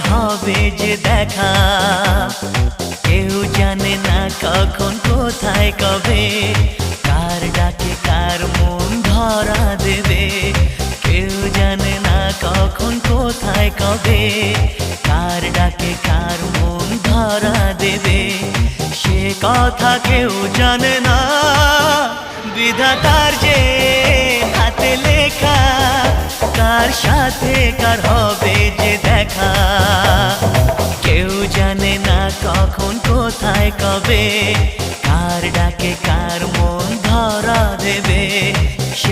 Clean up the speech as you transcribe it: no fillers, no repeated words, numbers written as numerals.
হবে যে দেখা, কেউ জানে না কখন কোথায় কবে কার ডাকে কার মন ধরা দেবে। কেউ জানে না কখন কোথায় কবে কার ডাকে কার মন ধরা দেবে। সে কথা কেউ জানে না, বিধাতার যে হাতে লেখা কার সাথে কার হবে যে দেখা। কেউ জানে না কখন কোথায় কবে কার ডাকে কার মন ধরা দেবে।